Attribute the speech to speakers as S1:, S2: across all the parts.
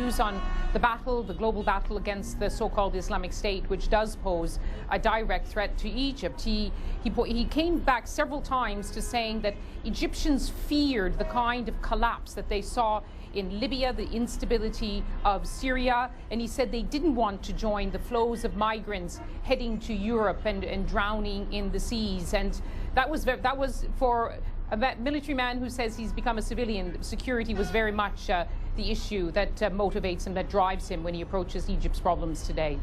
S1: views on the battle, the global battle against the so-called Islamic State, which does pose a direct threat to Egypt. He came back several times to saying that Egyptians feared the kind of collapse that they saw in Libya, the instability of Syria, and he said they didn't want to join the flows of migrants heading to Europe and drowning in the seas. And that was for a military man who says he's become a civilian. Security was very much the issue that motivates him, that drives him when he approaches Egypt's problems today.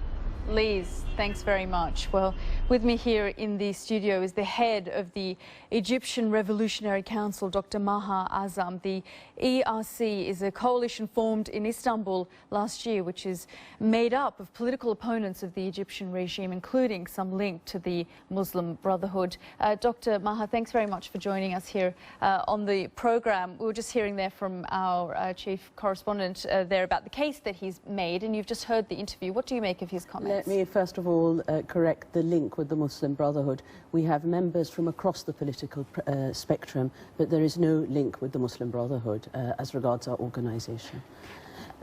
S2: Liz, thanks very much. Well, with me here in the studio is the head of the Egyptian Revolutionary Council, Dr. Maha Azzam. The ERC is a coalition formed in Istanbul last year, which is made up of political opponents of the Egyptian regime, including some link to the Muslim Brotherhood. Dr. Maha, thanks very much for joining us here on the program. We were just hearing there from our chief correspondent there about the case that he's made, and you've just heard the interview. What do you make of his comments?
S3: Let me first of all correct the link with the Muslim Brotherhood. We have members from across the political spectrum, but there is no link with the Muslim Brotherhood as regards our organisation.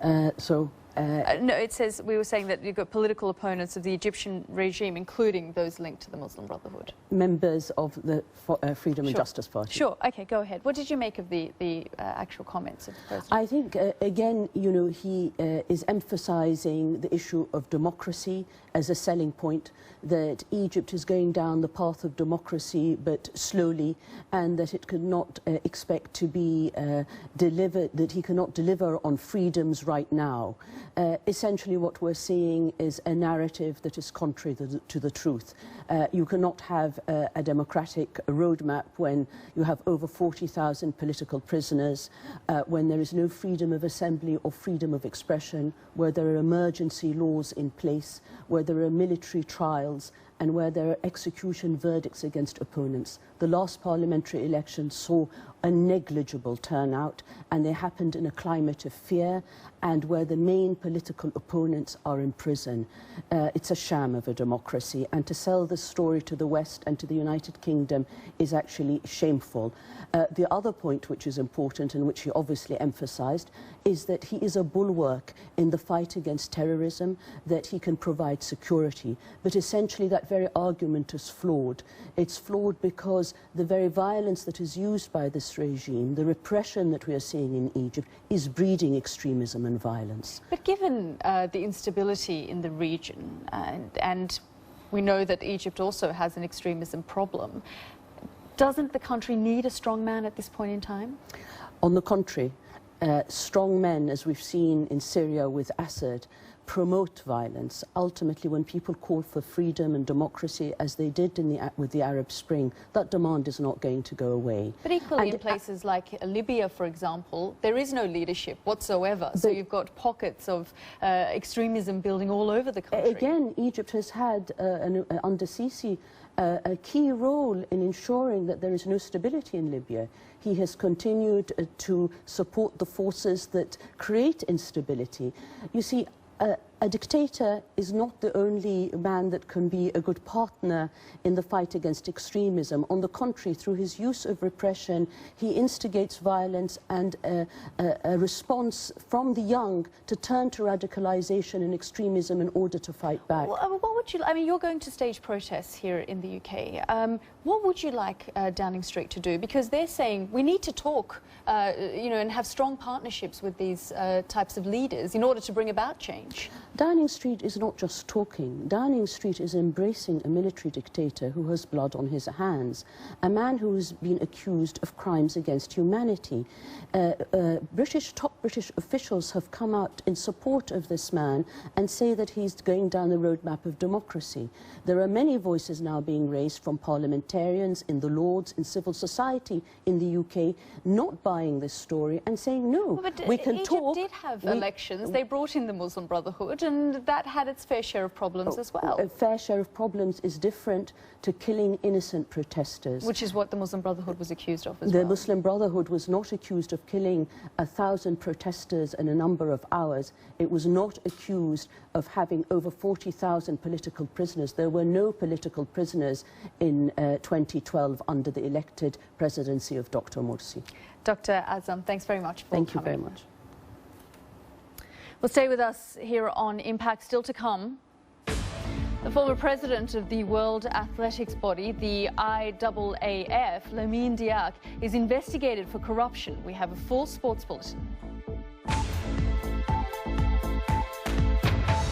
S2: No, it says, we were saying that you've got political opponents of the Egyptian regime, including those linked to the Muslim Brotherhood.
S3: Members of the Freedom and Justice Party.
S2: Sure, okay, go ahead. What did you make of the actual comments of the President?
S3: I think, again, you know, he is emphasising the issue of democracy as a selling point, that Egypt is going down the path of democracy, but slowly, and that it could not expect to be delivered, that he cannot deliver on freedoms right now. Essentially what we're seeing is a narrative that is contrary to the truth. You cannot have a democratic roadmap when you have over 40,000 political prisoners, when there is no freedom of assembly or freedom of expression, where there are emergency laws in place, where there are military trials, and where there are execution verdicts against opponents. The last parliamentary election saw a negligible turnout, and they happened in a climate of fear, and where the main political opponents are in prison. It's a sham of a democracy, and to sell this story to the West and to the United Kingdom is actually shameful. The other point which is important, and which he obviously emphasised, is that he is a bulwark in the fight against terrorism, that he can provide security. But essentially that very argument is flawed. It's flawed because the very violence that is used by this regime, the repression that we are seeing in Egypt, is breeding extremism and violence.
S2: But given the instability in the region, and we know that Egypt also has an extremism problem, doesn't the country need a strong man at this point in time?
S3: On the contrary, strong men, as we've seen in Syria with Assad, promote violence. Ultimately, when people call for freedom and democracy, as they did with the Arab Spring, that demand is not going to go away.
S2: But equally in places like Libya, for example, there is no leadership whatsoever. So you've got pockets of extremism building all over the country.
S3: Again, Egypt has had, under Sisi, a key role in ensuring that there is no stability in Libya. He has continued to support the forces that create instability. You see, a dictator is not the only man that can be a good partner in the fight against extremism. On the contrary, through his use of repression, he instigates violence and a response from the young to turn to radicalization and extremism in order to fight back.
S2: What would you, I mean, you're going to stage protests here in the UK. What would you like Downing Street to do? Because they're saying we need to talk, you know, and have strong partnerships with these types of leaders in order to bring about change.
S3: Downing Street is not just talking. Downing Street is embracing a military dictator who has blood on his hands, a man who has been accused of crimes against humanity. Top British officials have come out in support of this man and say that he's going down the roadmap of democracy. There are many voices now being raised from parliamentarians, in the Lords, in civil society in the UK, not buying this story and saying, no, we can talk.
S2: Egypt did have elections. They brought in the Muslim Brotherhood, and that had its fair share of problems as well.
S3: A fair share of problems is different to killing innocent protesters.
S2: Which is what the Muslim Brotherhood was accused of as well.
S3: The Muslim Brotherhood was not accused of killing 1,000 protesters in a number of hours. It was not accused of having over 40,000 political prisoners. There were no political prisoners in 2012 under the elected presidency of Dr. Morsi.
S2: Dr. Azzam, thanks very much for coming.
S3: Thank you very much.
S2: Well, stay with us here on Impact. Still to come, the former president of the World Athletics Body, the IAAF, Lamine Diack, is investigated for corruption. We have a full sports bulletin.